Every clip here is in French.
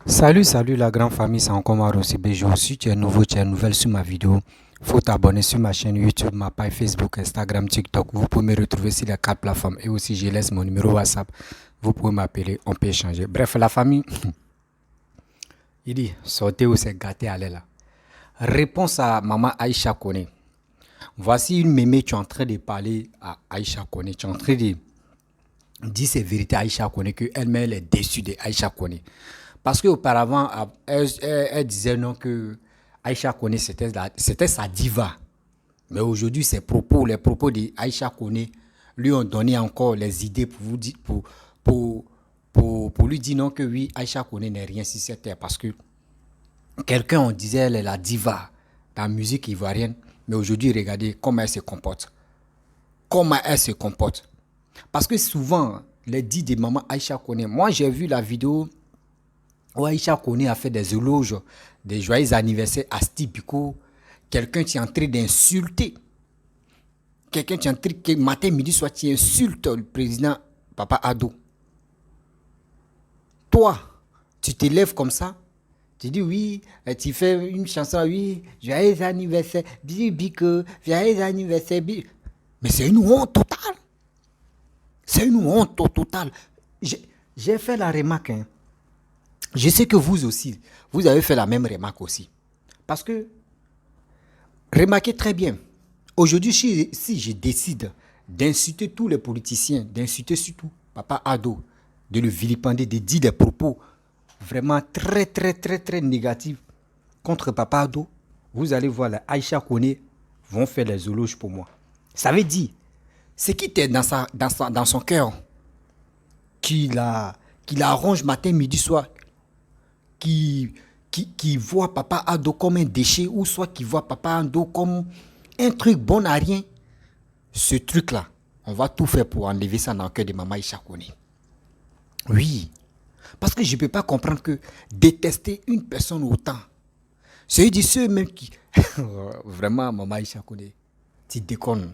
Salut la grande famille, c'est encore moi Rossibé. Si tu es nouveau, tu es nouvelle sur ma vidéo, faut t'abonner sur ma chaîne YouTube, ma page Facebook, Instagram, TikTok. Vous pouvez me retrouver sur les quatre plateformes et aussi je laisse mon numéro WhatsApp. Vous pouvez m'appeler, on peut échanger. Bref, la famille, il dit sortez ou c'est gâté, allez là. Réponse à maman Aïcha Kone. Voici une mémé, tu es en train de parler à Aïcha Kone, tu es en train de dire ces vérités à Aïcha Kone, qu'elle-même elle est déçue de Aïcha Kone. Parce qu'auparavant, elle disait non que Aïcha Kone, c'était sa diva. Mais aujourd'hui, les propos d'Aïcha Kone lui ont donné encore les idées pour vous dire, pour lui dire non que oui, Aïcha Kone n'est rien sur cette terre. Parce que quelqu'un, on disait, elle est la diva dans la musique ivoirienne. Mais aujourd'hui, regardez comment elle se comporte. Comment elle se comporte. Parce que souvent, les dits de maman Aïcha Kone, moi j'ai vu la vidéo où Aïcha Kone a fait des éloges, des joyeux anniversaires à Steve Biko. Quelqu'un qui est en train d'insulter. Quelqu'un qui est en train de, matin, midi, soir, tu insultes le président Papa Ado. Toi, tu te lèves comme ça. Tu dis oui, tu fais une chanson, oui, joyeux anniversaire, Biko, joyeux anniversaire, Biko. Mais c'est une honte totale. C'est une honte totale. J'ai fait la remarque. Hein. Je sais que vous aussi, vous avez fait la même remarque aussi. Parce que, remarquez très bien, aujourd'hui, si je décide d'insulter tous les politiciens, d'insulter surtout Papa Ado, de le vilipender, de dire des propos vraiment très négatifs contre Papa Ado, vous allez voir, les Aïcha Kone vont faire les éloges pour moi. Ça veut dire, ce qui était dans son cœur, qu'il arrange matin, midi, soir, qui voit Papa Ado comme un déchet ou soit qui voit Papa Ado comme un truc bon à rien, ce truc-là, on va tout faire pour enlever ça dans le cœur de Maman Aïcha Kone. Oui, parce que je ne peux pas comprendre que détester une personne autant, c'est de ceux même qui... Vraiment, Maman Aïcha Kone, tu déconnes.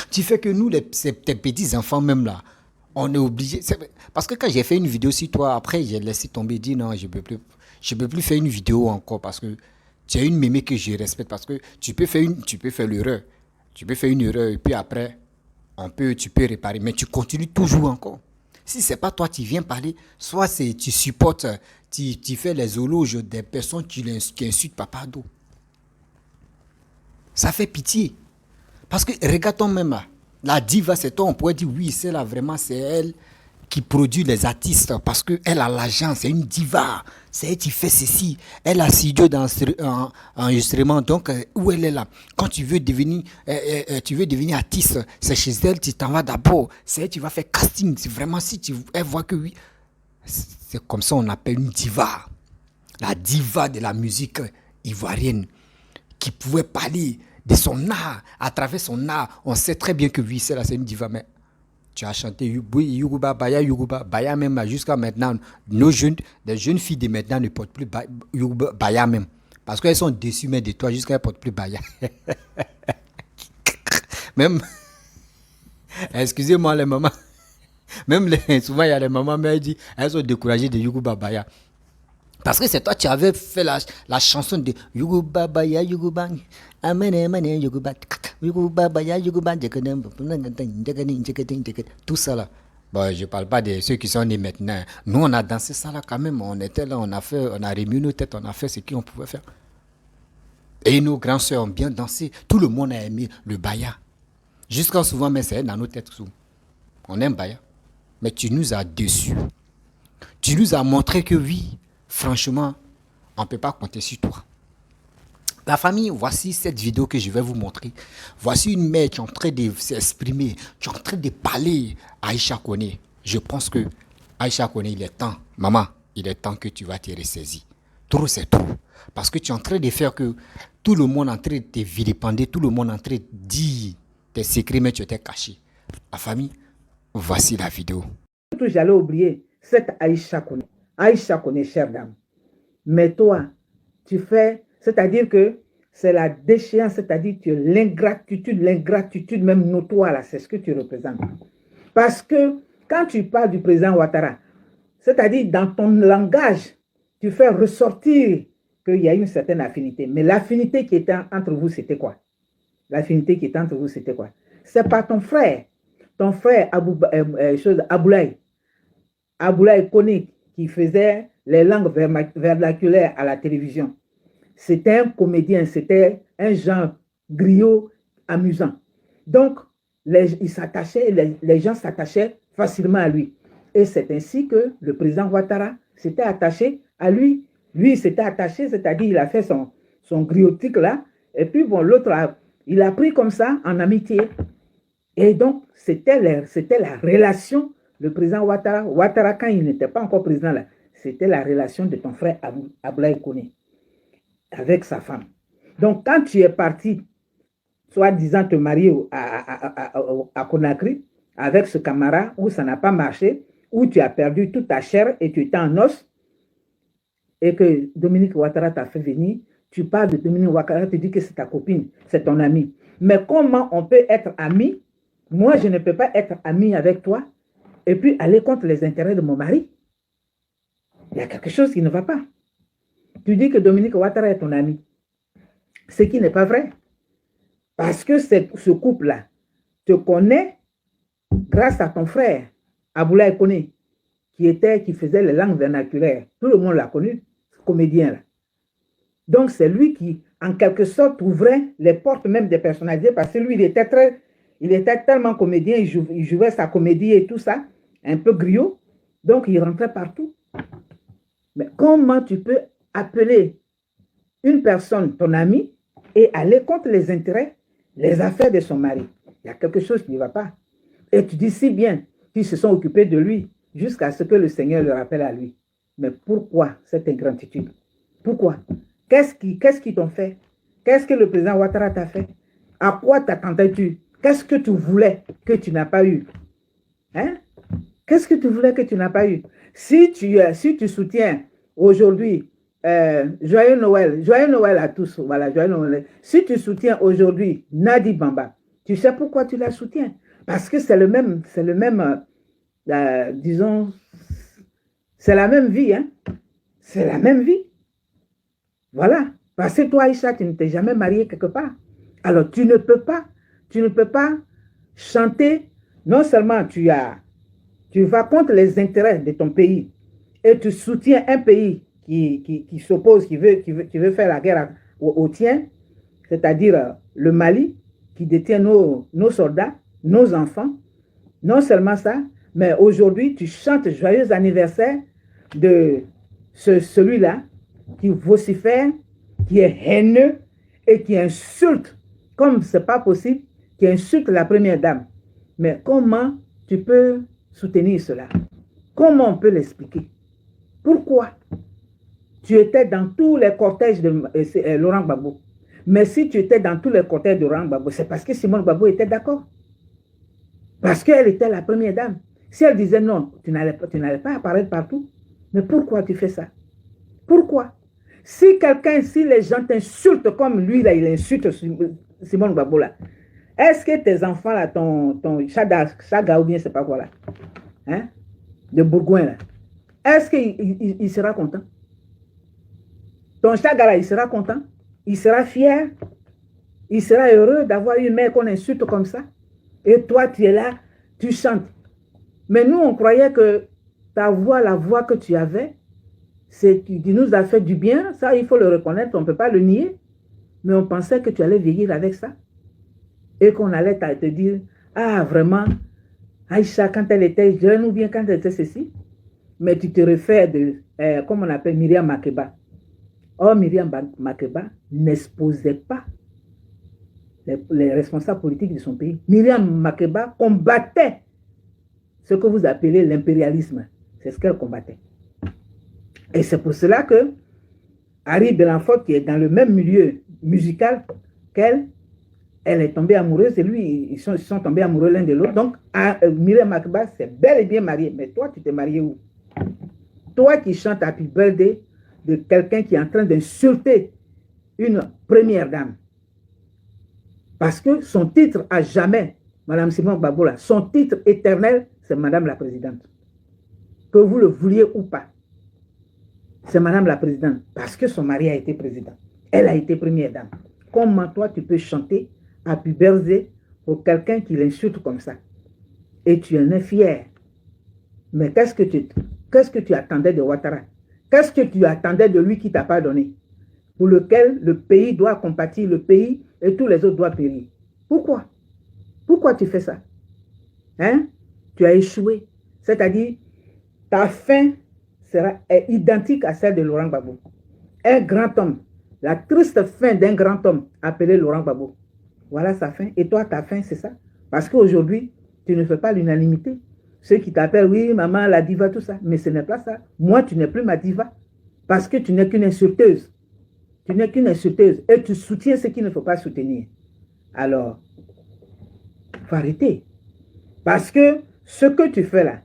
Tu fais que nous, tes petits-enfants même là, on est obligé. Parce que quand j'ai fait une vidéo sur toi, après j'ai laissé tomber, dit non, je peux plus faire une vidéo encore parce que tu es une mémé que je respecte. Parce que tu peux faire l'erreur. Tu peux faire une erreur et puis après, tu peux réparer. Mais tu continues toujours encore. Si ce n'est pas toi qui viens parler, soit tu supportes, tu fais les éloges des personnes qui insultent Papa Ado. Ça fait pitié. Parce que regarde-toi même là, la diva c'est toi, on pourrait dire oui, c'est là vraiment, c'est elle qui produit les artistes parce qu'elle a l'argent, c'est une diva, c'est elle qui fait ceci, elle a studio d'enregistrement, donc où elle est là. Quand tu veux devenir artiste, c'est chez elle, tu t'en vas d'abord, c'est elle qui va faire casting, c'est vraiment si elle voit que oui, c'est comme ça on appelle une diva, la diva de la musique ivoirienne qui pouvait parler de son art, à travers son art. On sait très bien que oui, c'est une diva, mais tu as chanté Yoruba, Baya même, jusqu'à maintenant, des jeunes filles de maintenant ne portent plus Yoruba, Baya même. Parce qu'elles sont déçues mais de toi jusqu'à elles ne portent plus Baya. Même, excusez-moi les mamans, souvent il y a les mamans, mais elles sont découragées de Yoruba, Baya. Parce que c'est toi qui avais fait la chanson de Yuguba Baya Yuguba Amene Mane Yuguba Yuguba Baya Yuguba tout ça là. Bon, je ne parle pas de ceux qui sont nés maintenant. Nous, on a dansé ça là quand même. On était là, on a remis nos têtes, on a fait ce qu'on pouvait faire. Et nos grands soeurs ont bien dansé. Tout le monde a aimé le Baya. Jusqu'à souvent, mais c'est dans nos têtes. On aime Baya. Mais tu nous as déçus. Tu nous as montré que oui, franchement, on ne peut pas compter sur toi. La famille, voici cette vidéo que je vais vous montrer. Voici une mère qui est en train de s'exprimer, qui est en train de parler à Aïcha Kone. Je pense que Aïcha Kone, il est temps, maman, il est temps que tu vas te ressaisir. Trop, c'est trop. Parce que tu es en train de faire que tout le monde est en train de te vilipender, tout le monde est en train de dire tes secrets, mais tu étais caché. La famille, voici la vidéo. J'allais oublier cette Aïcha Kone. Aïcha Kone, chère dame. Mais toi, tu fais, c'est-à-dire que c'est la déchéance, c'est-à-dire que l'ingratitude même notoire, là, c'est ce que tu représentes. Parce que quand tu parles du président Ouattara, c'est-à-dire dans ton langage, tu fais ressortir qu'il y a une certaine affinité. Mais l'affinité qui était entre vous, c'était quoi? L'affinité qui était entre vous, c'était quoi? C'est pas ton frère Aboulaye Koné, qui faisait les langues vernaculaires à la télévision. C'était un comédien, c'était un genre griot amusant. Donc, les gens s'attachaient facilement à lui. Et c'est ainsi que le président Ouattara s'était attaché à lui. Lui, il s'était attaché, c'est-à-dire il a fait son griotique là. Et puis, bon, l'autre, il a pris comme ça en amitié. Et donc, c'était la relation, le président Ouattara, quand il n'était pas encore président là, c'était la relation de ton frère Aboulaye Koné avec sa femme. Donc, quand tu es parti, soi-disant te marier à Conakry, avec ce camarade, où ça n'a pas marché, où tu as perdu toute ta chair et tu étais en os, et que Dominique Ouattara t'a fait venir, tu parles de Dominique Ouattara, tu dis que c'est ta copine, c'est ton ami. Mais comment on peut être ami? Moi, je ne peux pas être ami avec toi et puis aller contre les intérêts de mon mari. Il y a quelque chose qui ne va pas. Tu dis que Dominique Ouattara est ton ami. Ce qui n'est pas vrai. Parce que ce couple-là te connaît grâce à ton frère, Aboulaye Koné, qui faisait les langues vernaculaires. Tout le monde l'a connu, ce comédien-là. Donc, c'est lui qui, en quelque sorte, ouvrait les portes même des personnalités parce que lui, il était tellement comédien, il jouait sa comédie et tout ça, un peu griot, donc il rentrait partout. Mais comment tu peux appeler une personne ton ami et aller contre les intérêts, les affaires de son mari? Il y a quelque chose qui ne va pas. Et tu dis si bien qu'ils se sont occupés de lui jusqu'à ce que le Seigneur le rappelle à lui. Mais pourquoi cette ingratitude? Pourquoi? Qu'est-ce qu'ils t'ont fait? Qu'est-ce que le président Ouattara t'a fait? À quoi t'attendais-tu? Qu'est-ce que tu voulais que tu n'as pas eu? Hein? Qu'est-ce que tu voulais que tu n'as pas eu? Si tu soutiens aujourd'hui, joyeux Noël à tous, voilà, joyeux Noël. Si tu soutiens aujourd'hui Nadi Bamba, tu sais pourquoi tu la soutiens? Parce que c'est le même, disons, c'est la même vie, hein? C'est la même vie. Voilà. Parce que toi, Aïcha, tu ne t'es jamais marié quelque part. Alors, tu ne peux pas chanter. Non seulement tu vas contre les intérêts de ton pays et tu soutiens un pays qui s'oppose, qui veut faire la guerre au tien, c'est-à-dire le Mali, qui détient nos soldats, nos enfants. Non seulement ça, mais aujourd'hui, tu chantes joyeux anniversaire de celui-là qui vocifère, qui est haineux et qui insulte, comme ce n'est pas possible, qui insulte la première dame. Mais comment tu peux soutenir cela? Comment on peut l'expliquer? Pourquoi? Tu étais dans tous les cortèges de Laurent Gbagbo. Mais si tu étais dans tous les cortèges de Laurent Gbagbo, c'est parce que Simone Gbagbo était d'accord. Parce qu'elle était la première dame. Si elle disait non, tu n'allais pas apparaître partout. Mais pourquoi tu fais ça? Pourquoi? Si les gens t'insultent comme lui, là, il insulte Simone Gbagbo, là, est-ce que tes enfants, là, ton Chaga ou bien c'est pas quoi, là, hein, de Bourgoin, là, est-ce qu'il sera content? Ton Chaga, là, il sera content? Il sera fier? Il sera heureux d'avoir une mère qu'on insulte comme ça? Et toi, tu es là, tu chantes. Mais nous, on croyait que ta voix, la voix que tu avais, tu nous as fait du bien. Ça, il faut le reconnaître, on ne peut pas le nier. Mais on pensait que tu allais vieillir avec ça. Et qu'on allait te dire, ah, vraiment, Aïcha, quand elle était jeune ou bien quand elle était ceci. Mais tu te réfères comme on appelle Myriam Makeba. Or, Myriam Makeba n'exposait pas les responsables politiques de son pays. Myriam Makeba combattait ce que vous appelez l'impérialisme. C'est ce qu'elle combattait. Et c'est pour cela que Harry Belafonte, qui est dans le même milieu musical qu'elle, elle est tombée amoureuse de lui. Ils sont tombés amoureux l'un de l'autre. Donc, Myriam Makeba s'est bel et bien mariée. Mais toi, tu t'es marié où? Toi qui chantes Happy Birthday de quelqu'un qui est en train d'insulter une première dame. Parce que son titre à jamais, Madame Simone Gbagbo, son titre éternel, c'est Madame la Présidente. Que vous le vouliez ou pas. C'est Madame la Présidente, parce que son mari a été président. Elle a été première dame. Comment toi, tu peux chanter Happy Birthday pour quelqu'un qui l'insulte comme ça? Et tu en es fier. Mais qu'est-ce que tu attendais de Ouattara? Qu'est-ce que tu attendais de lui qui t'a pas donné? Pour lequel le pays doit compatir, le pays et tous les autres doivent périr. Pourquoi? Pourquoi tu fais ça? Hein? Tu as échoué. C'est-à-dire, ta fin est identique à celle de Laurent Gbagbo. Un grand homme. La triste fin d'un grand homme appelé Laurent Gbagbo. Voilà sa fin. Et toi, ta fin, c'est ça. Parce qu'aujourd'hui, tu ne fais pas l'unanimité. Ceux qui t'appellent, oui, maman, la diva, tout ça. Mais ce n'est pas ça. Moi, tu n'es plus ma diva. Parce que tu n'es qu'une insulteuse. Tu n'es qu'une insulteuse. Et tu soutiens ce qu'il ne faut pas soutenir. Alors, il faut arrêter. Parce que ce que tu fais là,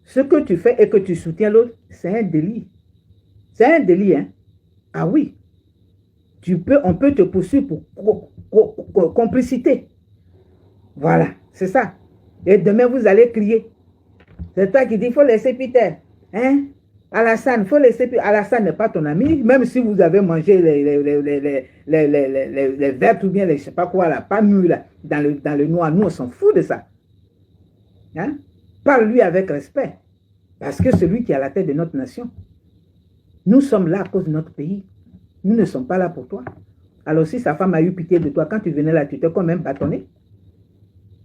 ce que tu fais et que tu soutiens l'autre, c'est un délit. C'est un délit, hein? Ah oui. On peut te poursuivre pour complicité. Voilà, c'est ça. Et demain, vous allez crier. C'est toi qui dis, il faut laisser Peter. Hein? Alassane, il faut laisser Peter. Alassane n'est pas ton ami, même si vous avez mangé les vertes ou bien les je ne sais pas quoi, là, pas mûr, là, dans le noir. Nous, on s'en fout de ça. Hein? Parle-lui avec respect. Parce que c'est lui qui est à la tête de notre nation. Nous sommes là à cause de notre pays. Nous ne sommes pas là pour toi. Alors si sa femme a eu pitié de toi, quand tu venais là, tu t'es quand même bâtonné.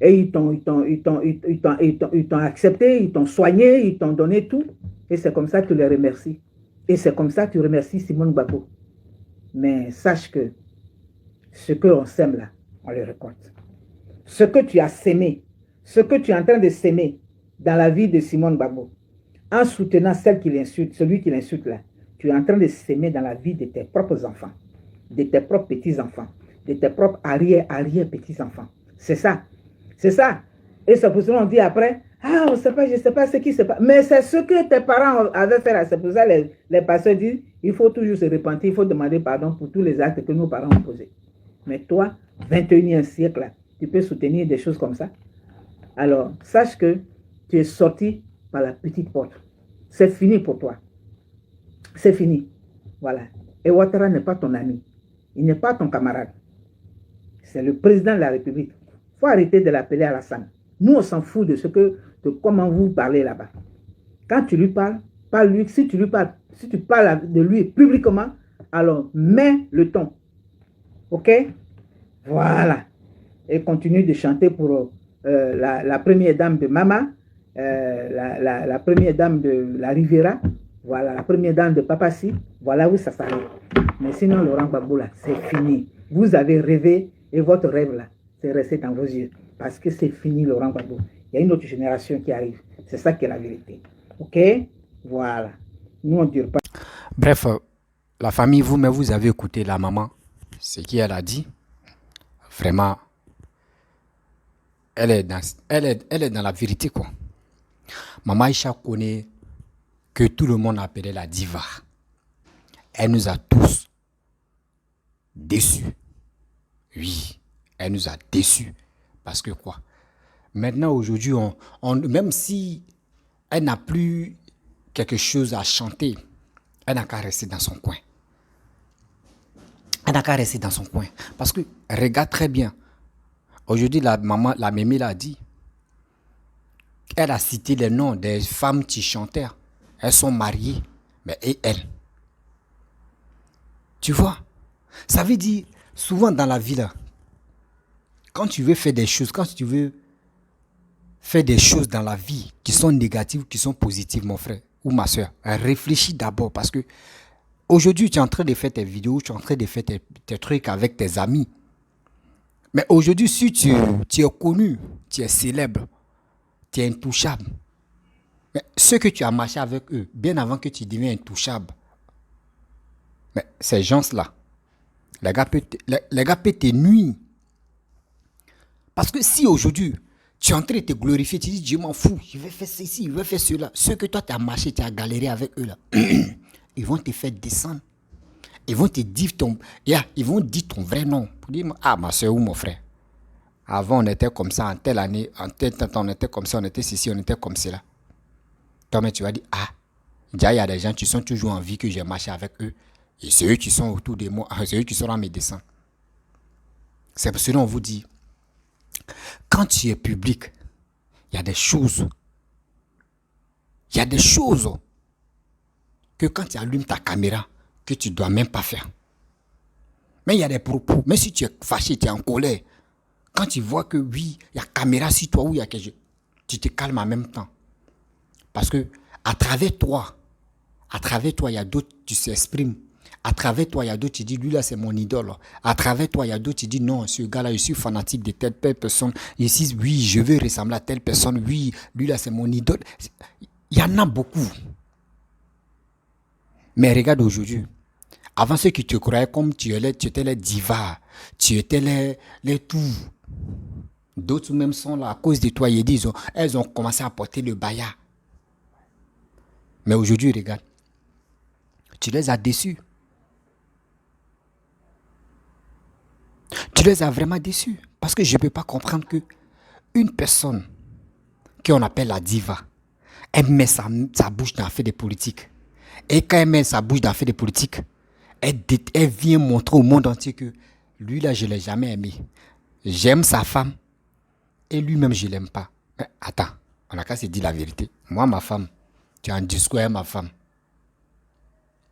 Et ils t'ont accepté, ils t'ont soigné, ils t'ont donné tout. Et c'est comme ça que tu les remercies. Et c'est comme ça que tu remercies Simone Gbagbo. Mais sache que ce qu'on sème là, on le récolte. Ce que tu as sémé, ce que tu es en train de s'aimer dans la vie de Simone Gbagbo, en soutenant celle qui l'insulte, celui qui l'insulte là, tu es en train de s'aimer dans la vie de tes propres enfants, de tes propres petits-enfants, de tes propres arrière-petits-enfants. C'est ça. C'est ça. Et c'est pour ça qu'on dit après, ah, on ne sait pas, je ne sais pas ce qui se passe. Mais c'est ce que tes parents avaient fait. C'est pour ça que les pasteurs disent, il faut toujours se repentir, il faut demander pardon pour tous les actes que nos parents ont posés. Mais toi, 21e siècle, là, tu peux soutenir des choses comme ça. Alors, sache que tu es sorti par la petite porte. C'est fini pour toi. C'est fini. Voilà. Et Ouattara n'est pas ton ami. Il n'est pas ton camarade. C'est le président de la République. Il faut arrêter de l'appeler Alassane. Nous, on s'en fout de comment vous parlez là-bas. Quand tu lui parles, parle-lui. Si tu parles de lui publiquement, alors mets le ton. OK? Voilà. Et continue de chanter pour la première dame de Mama, la première dame de la Riviera, voilà, la première dame de Papassi. Voilà où ça s'arrête. Mais sinon, Laurent Gbagbo, là, c'est fini. Vous avez rêvé et votre rêve, là, c'est resté dans vos yeux. Parce que c'est fini, Laurent Gbagbo. Il y a une autre génération qui arrive. C'est ça qui est la vérité. OK? Voilà. Nous, on ne dure pas. Bref, la famille, vous avez écouté la maman, ce qu'elle a dit. Vraiment, elle est dans la vérité, quoi. Maman Aïcha connaît que tout le monde appelait la diva. Elle nous a tous déçus. Oui, elle nous a déçus. Parce que quoi? Maintenant, aujourd'hui, même si elle n'a plus quelque chose à chanter, elle n'a qu'à rester dans son coin. Elle n'a qu'à rester dans son coin. Parce que, regarde très bien. Aujourd'hui, la mémé l'a dit. Elle a cité les noms des femmes qui chantaient. Elles sont mariées. Mais et elle? Tu vois? Ça veut dire, souvent dans la vie, là, quand tu veux faire des choses, quand tu veux faire des choses dans la vie qui sont négatives, qui sont positives, mon frère ou ma soeur, réfléchis d'abord parce que aujourd'hui, tu es en train de faire tes vidéos, tu es en train de faire tes trucs avec tes amis. Mais aujourd'hui, si tu es connu, tu es célèbre, tu es intouchable. Mais ceux que tu as marché avec eux, bien avant que tu deviennes intouchable, mais ces gens-là, les gars peuvent te nuire. Parce que si aujourd'hui, tu es en train de te glorifier, tu dis, je m'en fous, je vais faire ceci, je vais faire cela. Ceux que toi, tu as marché, tu as galéré avec eux, là, ils vont te faire descendre. Ils vont te dire ils vont dire ton vrai nom. Pour dire, ah, ma soeur ou mon frère. Avant, on était comme ça, en telle année, en tel temps, on était comme ça, on était ceci, on était comme cela. Toi, mais tu vas dire, ah, Déjà, il y a des gens qui sont toujours en vie que j'ai marché avec eux. Et c'est eux qui sont autour de moi. C'est eux qui sont dans mes dessins. C'est pour cela qu'on vous dit, quand tu es public, il y a des choses. Il y a des choses que quand tu allumes ta caméra, que tu ne dois même pas faire. Mais il y a des propos. Même si tu es fâché, tu es en colère, quand tu vois que oui, il y a caméra sur toi ou il y a quelque chose, tu te calmes en même temps. Parce que à travers toi, il y a d'autres, tu s'exprimes. À travers toi, il y a d'autres, tu dis, lui là, c'est mon idole. À travers toi, il y a d'autres, tu dis, non, ce gars-là, je suis fanatique de telle personne. Ici, oui, je veux ressembler à telle personne. Oui, lui là, c'est mon idole. Il y en a beaucoup. Mais regarde aujourd'hui. Avant ceux qui te croyaient comme tu étais les divas, tu étais les tout. D'autres même sont là à cause de toi. Ils disent, elles ont commencé à porter le baya. Mais aujourd'hui, regarde, tu les as déçus. Tu les as vraiment déçus. Parce que je ne peux pas comprendre que une personne qu'on appelle la diva, elle met sa bouche dans l'affaire des politiques. Et quand elle met sa bouche dans l'affaire des politiques, elle vient montrer au monde entier que lui là, je ne l'ai jamais aimé. J'aime sa femme et lui-même, je ne l'aime pas. Mais attends, on a qu'à se dire la vérité. Moi, ma femme, tu as un discours avec ma femme.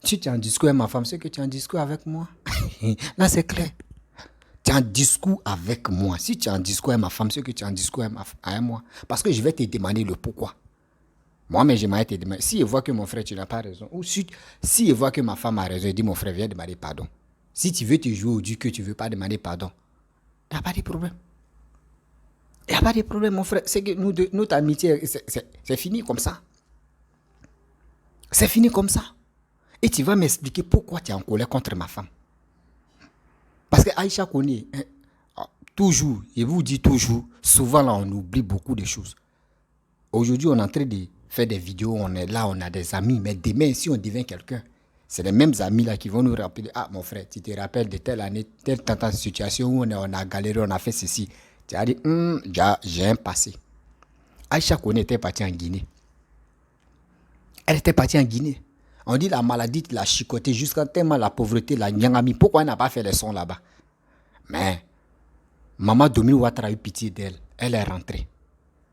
Si tu as un discours avec ma femme, c'est que tu as un discours avec moi. Là, c'est clair. Tu as un discours avec moi. Si tu as un discours avec ma femme, c'est que tu as un discours avec moi. Parce que je vais te demander le pourquoi. Moi, mais j'aimerais te demander. Si je vois que mon frère, tu n'as pas raison. Ou si je vois que ma femme a raison, je dis, mon frère, viens demander pardon. Si tu veux te jouer au Dieu que tu ne veux pas demander pardon, il n'y a pas de problème. Il n'y a pas de problème, mon frère. C'est que notre amitié, c'est fini comme ça. C'est fini comme ça. Et tu vas m'expliquer pourquoi tu es en colère contre ma femme. Parce que Aïcha connaît, toujours, je vous dis toujours, souvent là, on oublie beaucoup de choses. Aujourd'hui, on est en train de faire des vidéos, on est là, on a des amis, mais demain, si on devient quelqu'un, c'est les mêmes amis là qui vont nous rappeler, ah mon frère, tu te rappelles de telle année, telle situation où on a galéré, on a fait ceci. Tu as dit, j'ai un passé. Aïcha Koné était partie en Guinée. Elle était partie en Guinée. On dit la maladie l'a chicoté jusqu'à tellement la pauvreté, la nyangami. Pourquoi elle n'a pas fait les sons là-bas? Mais Maman Dominique Ouattara a eu pitié d'elle. Elle est rentrée.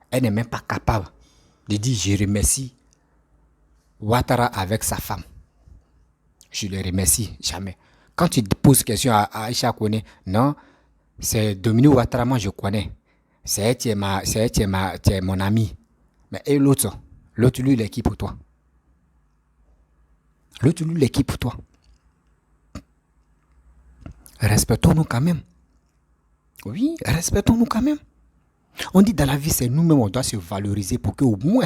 Elle n'est même pas capable de dire je remercie Ouattara avec sa femme. Je le remercie jamais. Quand tu poses question à Aïcha Koné, non, c'est Dominique Ouattara, moi je connais. C'est elle qui est mon ami. Mais et l'autre, lui, il est qui pour toi? L'autre, lui, il est qui pour toi? Respectons-nous quand même. Oui, respectons-nous quand même. On dit dans la vie, c'est nous-mêmes, on doit se valoriser pour que au moins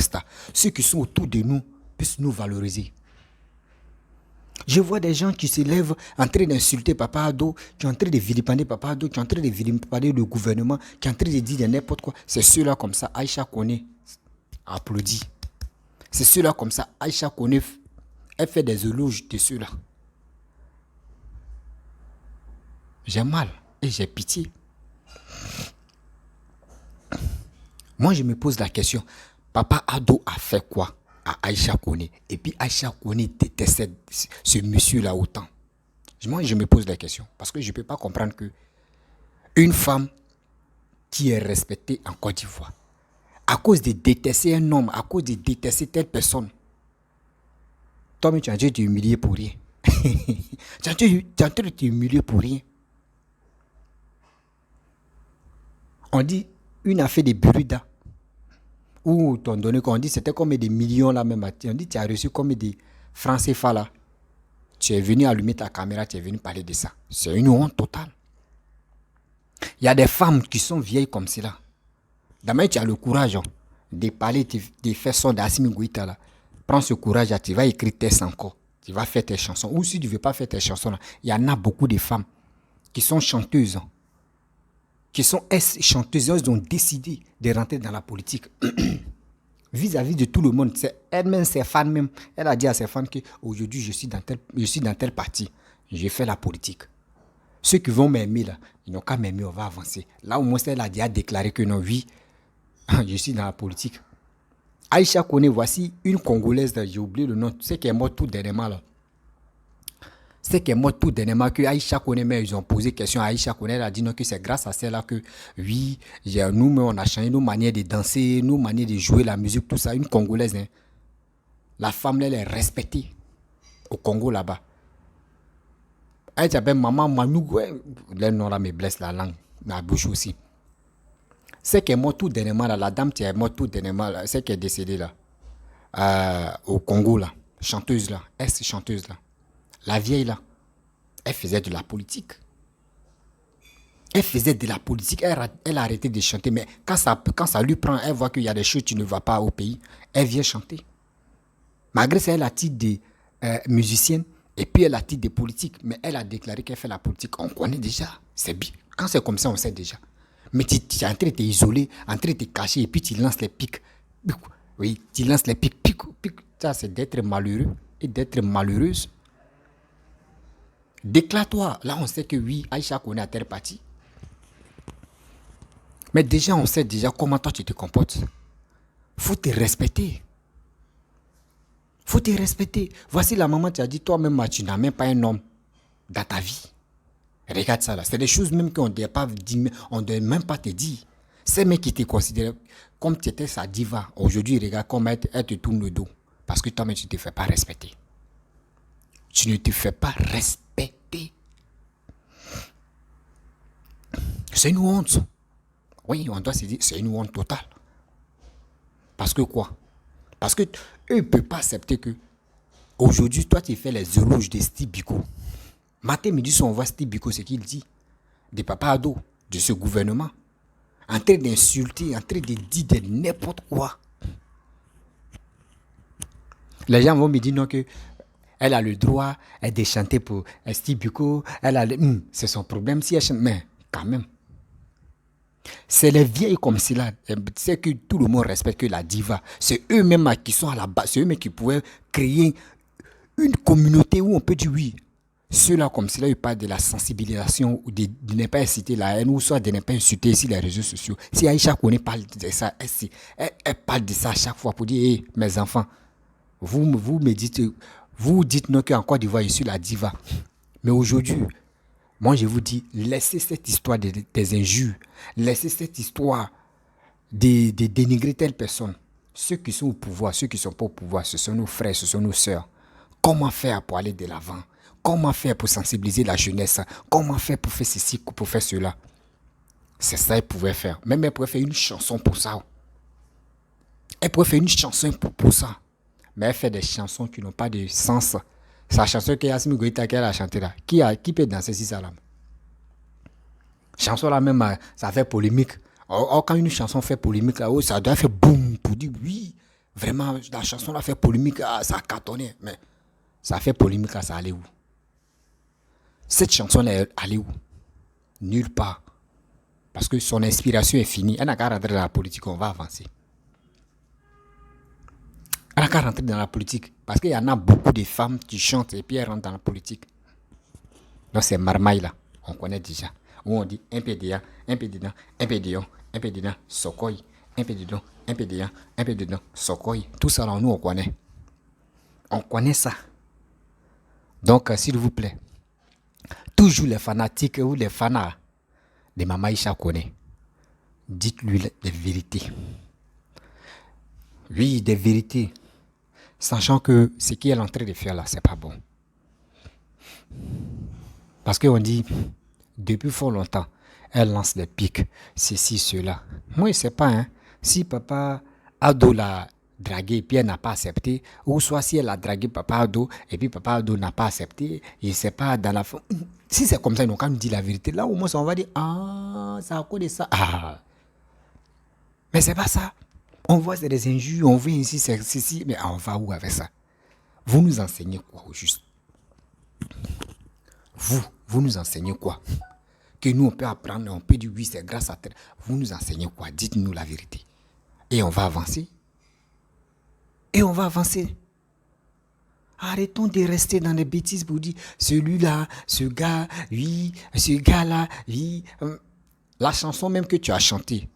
ceux qui sont autour de nous puissent nous valoriser. Je vois des gens qui se lèvent en train d'insulter Papa Ado, qui sont en train de vilipender Papa Ado, qui sont en train de vilipender le gouvernement, qui sont en train de dire n'importe quoi. C'est ceux-là comme ça, Aïcha Koné applaudit. C'est ceux-là comme ça, Aïcha Koné, elle fait des éloges de ceux-là. J'ai mal et j'ai pitié. Moi, je me pose la question, Papa Ado a fait quoi à Aïcha Koné? Et puis Aïcha Koné détestait ce monsieur-là autant. Moi, je me pose la question, parce que je ne peux pas comprendre que une femme qui est respectée en Côte d'Ivoire, à cause de détester un homme, à cause de détester telle personne, toi, tu es en train de t'humilier pour rien. Tu es en train de t'humilier pour rien. On dit une affaire de Buruda, où t'ont donné, qu'on dit c'était comme des millions là même. On dit tu as reçu comme des francs CFA là. Tu es venu allumer ta caméra, tu es venu parler de ça. C'est une honte totale. Il y a des femmes qui sont vieilles comme cela. D'abord, tu as le courage de parler des façons d'Assimi Goïta là. Prends ce courage là, tu vas écrire tes encore. Tu vas faire tes chansons. Ou si tu ne veux pas faire tes chansons là, il y en a beaucoup de femmes qui sont chanteuses. Qui sont chanteuses, elles ont décidé de rentrer dans la politique. Vis-à-vis de tout le monde, c'est elle-même, ses fans même. Elle a dit à ses fans qu'aujourd'hui, je suis dans tel parti. Je fais la politique. Ceux qui vont m'aimer là, ils n'ont qu'à m'aimer, on va avancer. Là, au moins, elle a déjà déclaré que non, oui, je suis dans la politique. Aïcha Kone, voici une Congolaise, j'ai oublié le nom, c'est qui est morte tout dernièrement là. C'est qui est morte tout dernièrement que Aïcha Kone, mais ils ont posé question à Aïcha Kone, elle a dit non, que c'est grâce à celle-là que, oui, nous, on a changé nos manières de danser, nos manières de jouer la musique, tout ça. Une Congolaise, hein. La femme, elle est respectée au Congo là-bas. Elle s'appelle Maman Manou, le nom là me blesse la langue, la bouche aussi. C'est qui est morte tout dernièrement là, la dame qui est morte tout dernièrement là, c'est qui est décédée là. Au Congo là, chanteuse là, ex-chanteuse là, la vieille là, elle faisait de la politique. Elle faisait de la politique, elle a arrêté de chanter, mais quand ça lui prend, elle voit qu'il y a des choses qui ne vont pas au pays, elle vient chanter. Malgré ça, elle a titre de musicienne, et puis elle a titre de politique, mais elle a déclaré qu'elle fait la politique. On connaît déjà, c'est bien. Quand c'est comme ça, on sait déjà. Mais tu es en train de t'isoler, en train de te cacher, et puis tu lances les pics. Oui, tu lances les pics, pic. Ça, c'est d'être malheureux et d'être malheureuse. Déclare-toi. Là, on sait que oui, Aïcha connaît à terre partie. Mais déjà, on sait déjà comment toi tu te comportes. Faut te respecter. Faut te respecter. Voici la maman qui a dit, toi-même, tu n'as même pas un homme dans ta vie. Regarde ça là. C'est des choses même qu'on ne doit même pas te dire. Ces mecs qui te considèrent comme tu étais sa diva. Aujourd'hui, regarde comment elle te tourne le dos. Parce que toi-même, tu ne te fais pas respecter. Tu ne te fais pas respecter. C'est une honte. Oui, on doit se dire, c'est une honte totale. Parce que quoi? Parce que eux ne peuvent pas accepter que aujourd'hui, toi, tu fais les éloges de Steve Biko. Matin, midi, si on voit Steve Biko, ce qu'il dit, des papas ados, de ce gouvernement, en train d'insulter, en train de dire de n'importe quoi. Les gens vont me dire non que elle a le droit de chanter pour Steve Biko, c'est son problème si elle chante, mais quand même. C'est les vieilles comme cela, c'est que tout le monde respecte que la diva. C'est eux-mêmes qui sont à la base, c'est eux-mêmes qui pouvaient créer une communauté où on peut dire oui. Ceux-là comme cela, ils parlent de la sensibilisation, ou de ne pas inciter la haine, ou soit de ne pas insulter sur les réseaux sociaux. Si Aïcha Kone parle de ça, elle parle de ça à chaque fois pour dire, hey, mes enfants, vous me dites, vous dites non qu'en Côte d'Ivoire, je suis la diva. Mais aujourd'hui, moi je vous dis, laissez cette histoire des injures, laissez cette histoire de dénigrer telle personne. Ceux qui sont au pouvoir, ceux qui ne sont pas au pouvoir, ce sont nos frères, ce sont nos sœurs. Comment faire pour aller de l'avant? Comment faire pour sensibiliser la jeunesse? Comment faire pour faire ceci, pour faire cela? C'est ça qu'elle pouvait faire. Même elle pourrait faire une chanson pour ça. Elle pourrait faire une chanson pour ça. Mais elle fait des chansons qui n'ont pas de sens. Sa chanson que Yassine Goïta qu'elle a chantée là. Qui peut danser si ça là? Chanson là même, ça fait polémique. Quand une chanson fait polémique là, ça doit faire boum pour dire oui. Vraiment, la chanson là fait polémique, ça a cartonné. Mais ça fait polémique là, ça allait où? Cette chanson là, elle allait où? Nulle part. Parce que son inspiration est finie. Elle n'a qu'à rentrer dans la politique, on va avancer. Elle n'a qu'à rentrer dans la politique. Parce qu'il y en a beaucoup de femmes qui chantent et puis elles rentrent dans la politique. Donc c'est Marmaille là, on connaît déjà. Où on dit un peu dedans, un peu dedans, un peu dedans, un peu dedans, sokoy, un peu dedans, un peu dedans, un peu dedans, sokoy. Tout ça là, nous on connaît. On connaît ça. Donc s'il vous plaît, toujours les fanatiques ou les fanas de Maman Aïcha Kone, dites-lui les vérités. Oui, des vérités. Sachant que ce qu'elle est en train de faire là, c'est pas bon. Parce qu'on dit, depuis fort longtemps, elle lance des pics, ceci, cela. Moi, je ne sais pas, hein, si papa Ado l'a dragué et puis elle n'a pas accepté, ou soit si elle a dragué papa Ado et puis papa Ado n'a pas accepté, je ne sais pas, dans la fin. Si c'est comme ça, ils n'ont qu'à nous dire la vérité. Là, au moins, on va dire, ah, ça a cause de ça. Ah. Mais c'est pas ça. On voit c'est des injures, on voit ici, c'est ceci, mais on va où avec ça? Vous nous enseignez quoi au juste? Vous nous enseignez quoi? Que nous, on peut apprendre, on peut dire oui, c'est grâce à terre. Vous nous enseignez quoi? Dites-nous la vérité. Et on va avancer. Et on va avancer. Arrêtons de rester dans les bêtises pour dire celui-là, ce gars, oui, ce gars-là, oui. La chanson même que tu as chantée,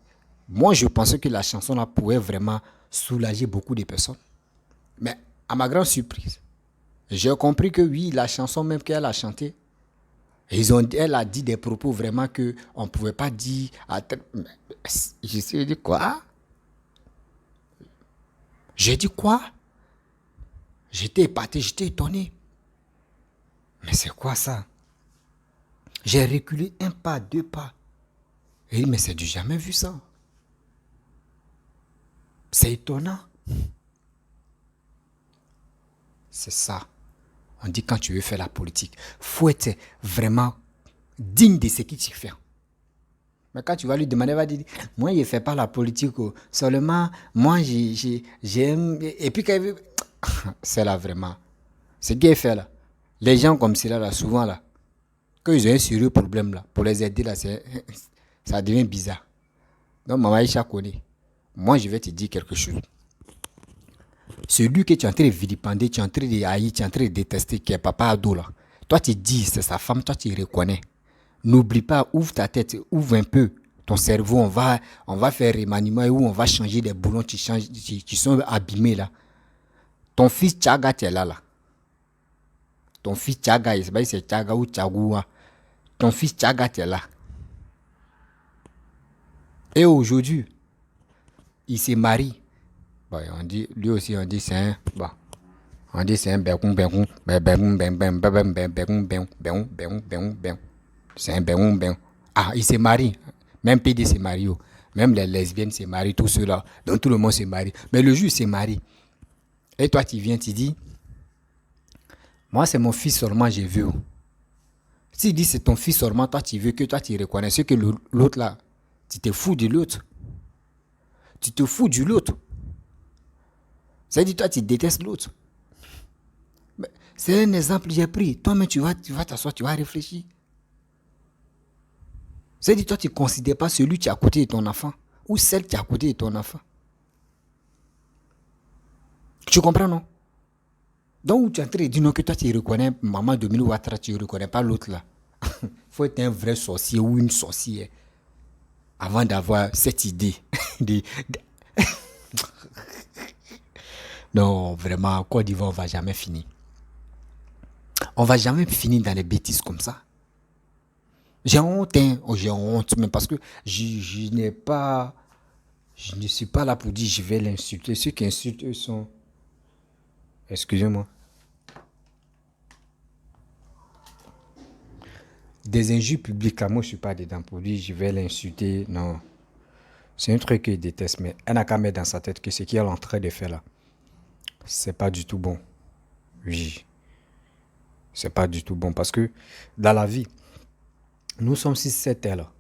moi je pensais que la chanson là pouvait vraiment soulagé beaucoup de personnes. Mais à ma grande surprise, j'ai compris que oui, la chanson même qu'elle a chantée, elle a dit des propos vraiment qu'on ne pouvait pas dire. Je me suis dit quoi? J'ai dit quoi? J'étais épaté, j'étais étonné. Mais c'est quoi ça? J'ai reculé un pas, deux pas. Et dit, mais c'est du jamais vu ça. C'est étonnant. C'est ça. On dit quand tu veux faire la politique, faut être vraiment digne de ce que tu fais. Mais quand tu vas lui demander, il va dire, moi je ne fais pas la politique, seulement moi j'aime. Et puis c'est là vraiment. Ce qu'il fait là. Les gens comme cela là, souvent là, quand ils ont un sérieux problème là, pour les aider là, ça devient bizarre. Donc Maman Aïcha connaît. Moi je vais te dire quelque chose. Celui que tu es en train de vilipender, tu es en train de haïr, tu es en train de détester, qui est Papa Ado là. Toi tu dis c'est sa femme, toi tu reconnais. N'oublie pas, ouvre ta tête, ouvre un peu ton cerveau, on va faire remaniement où on va changer des boulons qui sont abîmés là. Ton fils Tchaga, tu es là. Ton fils Tchaga, c'est Tchaga ou Tchagoua. Ton fils Tchaga, tu es là. Et aujourd'hui, il se marie. Bon, on dit, lui aussi, on dit c'est un. Bon, on dit c'est un c'est un. Ah, il se marie. Même PD se marie. Même les lesbiennes se marient, tout cela. Donc tout le monde se marie. Mais le juge se marie. Et toi, tu viens, tu dis, moi, c'est mon fils seulement, j'ai vu. S'il dit c'est ton fils seulement, toi, tu veux que toi, tu reconnais ce que l'autre là, tu te fous de l'autre. Tu te fous de l'autre. C'est-à-dire, toi, tu détestes l'autre. C'est un exemple que j'ai pris. Toi-même, tu vas t'asseoir, tu vas réfléchir. C'est-à-dire, toi, tu ne considères pas celui qui est à côté de ton enfant ou celle qui est à côté de ton enfant. Tu comprends, non? Donc, tu es en train de dire non, que toi, tu reconnais Maman Domino Ouattara, tu ne reconnais pas l'autre là. Il faut être un vrai sorcier ou une sorcière avant d'avoir cette idée. Non, vraiment, Côte d'Ivoire, on ne va jamais finir. On ne va jamais finir dans les bêtises comme ça. J'ai honte, hein. Oh, j'ai honte, mais parce que je ne suis pas là pour dire je vais l'insulter. Ceux qui insultent, eux sont... Excusez-moi. Des injures publiques, moi, je ne suis pas dedans pour dire je vais l'insulter. Non. C'est un truc qu'il déteste, mais elle n'a qu'à mettre dans sa tête que ce qu'elle est en train de faire là, c'est pas du tout bon. Oui. C'est pas du tout bon. Parce que dans la vie, nous sommes 6-7 là.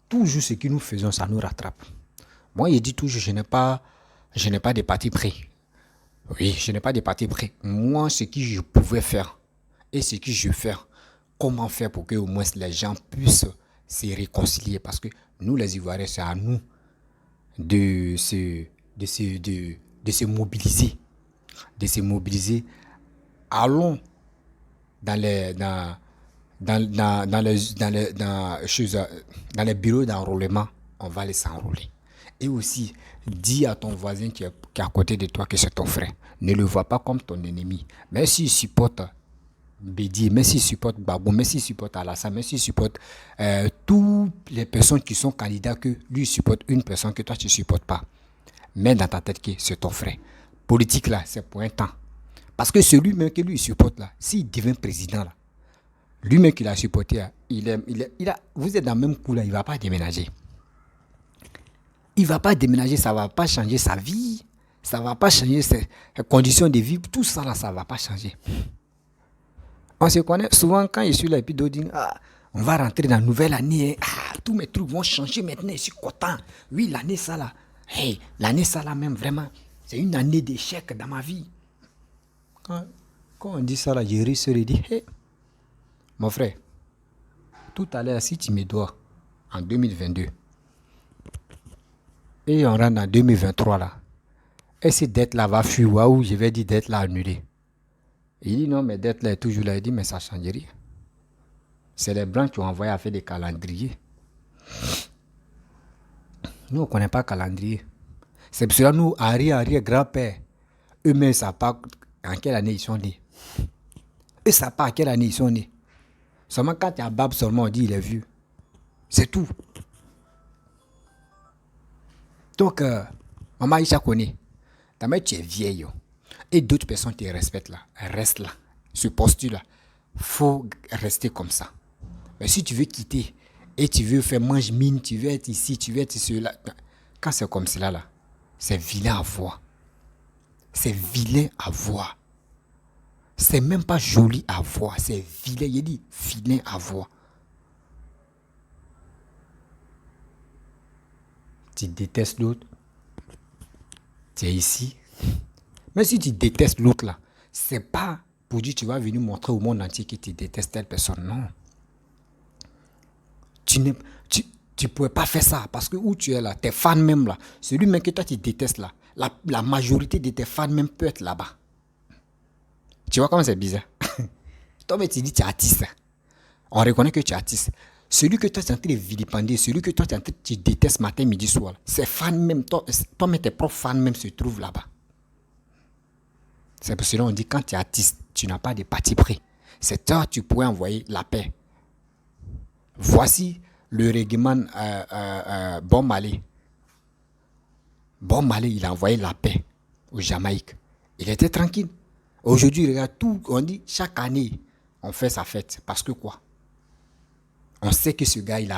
Toujours ce que nous faisons, ça nous rattrape. Moi, je dis toujours, je n'ai pas de parti pris. Oui, je n'ai pas de parti pris. Moi, ce que je pouvais faire et ce que je fais, comment faire pour que au moins les gens puissent se réconcilier. Parce que nous, les Ivoiriens, c'est à nous de se mobiliser. De se mobiliser. Allons dans les bureaux d'enrôlement, on va les s'enrôler. Et aussi, dis à ton voisin qui est à côté de toi que c'est ton frère. Ne le vois pas comme ton ennemi. Même s'il supporte Bédi, même s'il supporte Babou, même s'il supporte Alassane, même s'il supporte toutes les personnes qui sont candidats, que lui supporte une personne que toi tu ne supportes pas. Mets dans ta tête que c'est ton frère. Politique là, c'est pour un temps. Parce que celui-même que lui supporte là, s'il devient président là, lui-même qui l'a supporté là, vous êtes dans le même coup là, il ne va pas déménager. Il ne va pas déménager, ça ne va pas changer sa vie, ça ne va pas changer ses conditions de vie, tout ça là, ça ne va pas changer. On se connaît souvent quand je suis là et puis d'autres disent, on va rentrer dans la nouvelle année, tous mes trucs vont changer maintenant, je suis content. Oui, l'année ça là, hey, l'année ça là même vraiment, c'est une année d'échec dans ma vie. Quand on dit ça là, je ris sur et dis, hey, mon frère, tout à l'heure, si tu me dois en 2022 et on rentre en 2023 là, et cette dette là va fuir, ou je vais dire dette là annulée. Il dit non, mais dette là est toujours là. Il dit, mais ça ne change rien. C'est les Blancs qui ont envoyé à faire des calendriers. Nous, on ne connaît pas calendrier. C'est pour cela que nous, arrière-grand-père, eux-mêmes ne savent pas en quelle année ils sont nés. Eux ne savent pas à quelle année ils sont nés. Seulement quand il y a Bab, seulement on dit il est vieux. C'est tout. Donc, Maman Aïcha connaît. Tu es vieille. Et d'autres personnes te respectent là. Reste là. Ce postulat, il faut rester comme ça. Mais si tu veux quitter et tu veux faire mange-mine, tu veux être ici, tu veux être cela. Quand c'est comme cela là, c'est vilain à voir. C'est vilain à voir. C'est même pas joli à voir. C'est vilain. Il dit vilain à voir. Tu détestes l'autre. Tu es ici. Mais si tu détestes l'autre là, c'est pas pour dire que tu vas venir montrer au monde entier que tu détestes telle personne. Non. Tu ne pourrais pas faire ça parce que où tu es là, tes fans même là, celui même que toi tu détestes là, la majorité de tes fans même peut être là-bas. Tu vois comment c'est bizarre? Toi, mais tu dis que tu es artiste. On reconnaît que tu es artiste. Celui que toi tu es en train de vilipender, celui que toi tu détestes matin, midi, soir, ses fans même, toi mais tes propres fans même se trouvent là-bas. C'est pour cela qu'on dit quand tu es artiste, tu n'as pas de parti pris. C'est toi tu pourrais envoyer la paix. Voici le règlement Bob Marley. Bob Marley, il a envoyé la paix au Jamaïque. Il était tranquille. Aujourd'hui, regarde tout, on dit chaque année, on fait sa fête. Parce que quoi? On sait que ce gars, il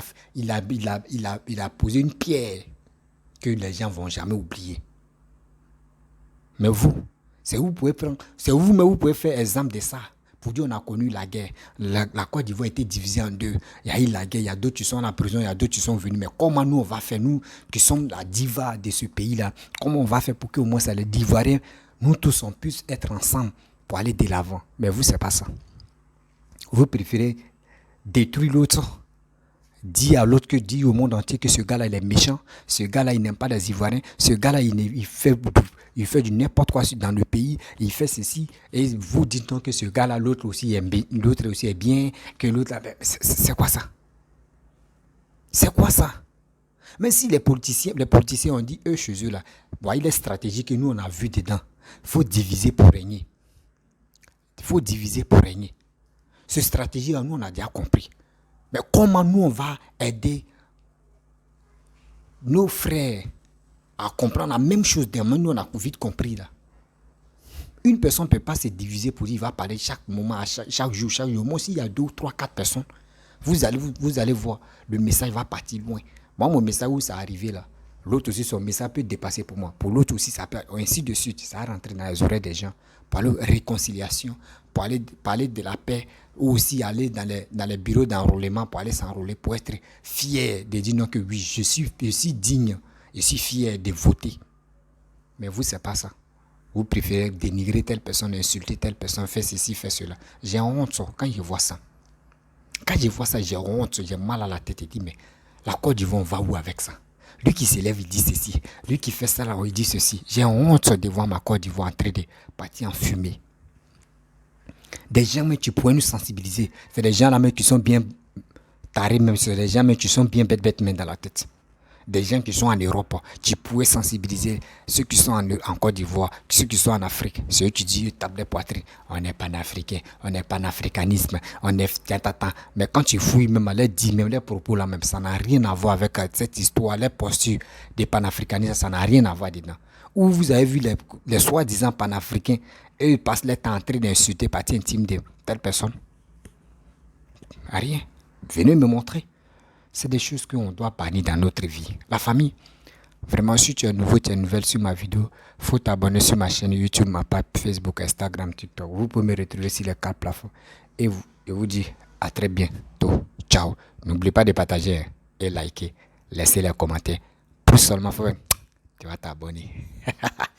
a posé une pierre que les gens ne vont jamais oublier. Mais vous, c'est vous pouvez prendre, c'est vous, mais vous pouvez faire exemple de ça. Pour dire on a connu la guerre. La Côte d'Ivoire a été divisée en deux. Il y a eu la guerre, il y a d'autres qui sont en prison, il y a d'autres qui sont venus. Mais comment nous on va faire, nous qui sommes la diva de ce pays-là, comment on va faire pour que au moins ça les Ivoiriens, nous tous on puisse être ensemble pour aller de l'avant. Mais vous, c'est pas ça. Vous préférez détruire l'autre. Dis à l'autre que dis au monde entier que ce gars-là il est méchant, ce gars-là il n'aime pas les Ivoiriens, ce gars-là il fait du n'importe quoi dans le pays, il fait ceci, et vous dites donc que ce gars-là, l'autre aussi est bien, que l'autre là, c'est quoi ça? C'est quoi ça? Mais si les politiciens ont dit, eux chez eux là, voyez les stratégies que nous on a vues dedans, il faut diviser pour régner. Il faut diviser pour régner. Cette stratégie-là, nous on a déjà compris. Mais comment nous, on va aider nos frères à comprendre la même chose dès nous, on a vite compris là. Une personne ne peut pas se diviser pour dire il va parler chaque moment, chaque jour. Moi, s'il y a 2, 3, 4 personnes, vous allez voir, le message va partir loin. Moi, mon message où ça arrivé là, l'autre aussi, son message peut dépasser pour moi. Pour l'autre aussi, ça peut, ainsi de suite, ça va rentrer dans les oreilles des gens. Parler de réconciliation, pour aller parler de la paix, ou aussi aller dans les bureaux d'enrôlement pour aller s'enrôler, pour être fier de dire non que oui, je suis digne, je suis fier de voter. Mais vous, c'est pas ça. Vous préférez dénigrer telle personne, insulter telle personne, faire ceci, faire cela. J'ai honte quand je vois ça. Quand je vois ça, j'ai honte, j'ai mal à la tête et dis mais la Côte d'Ivoire, on va où avec ça? Lui qui s'élève, il dit ceci. Lui qui fait ça là, il dit ceci. J'ai honte de voir ma Côte d'Ivoire en train de partir en fumée. Des gens mais tu pourrais nous sensibiliser. C'est des gens là mais qui sont bien tarés, même c'est des gens mais qui sont bien bêtes mais dans la tête. Des gens qui sont en Europe, tu pourrais sensibiliser ceux qui sont en Côte d'Ivoire, ceux qui sont en Afrique, ceux qui disent table de poitrine, on n'est pas africain, on n'est pas africanisme, on est mais quand tu fouilles même les dit même les propos là même ça n'a rien à voir avec cette histoire, les postures des panafricanistes, ça n'a rien à voir dedans. Où vous avez vu les soi-disant panafricains et ils passent leur temps en train d'insulter partie intime de telle personne. Rien. Venez me montrer. C'est des choses qu'on doit parler dans notre vie. La famille, vraiment, si tu es nouveau, tu es nouvelle sur ma vidéo, il faut t'abonner sur ma chaîne YouTube, ma page Facebook, Instagram, TikTok. Vous pouvez me retrouver sur les 4 plateformes. Et vous dis à très bientôt. Ciao. N'oubliez pas de partager et liker. Laissez les commentaires. Plus seulement, tu vas t'abonner.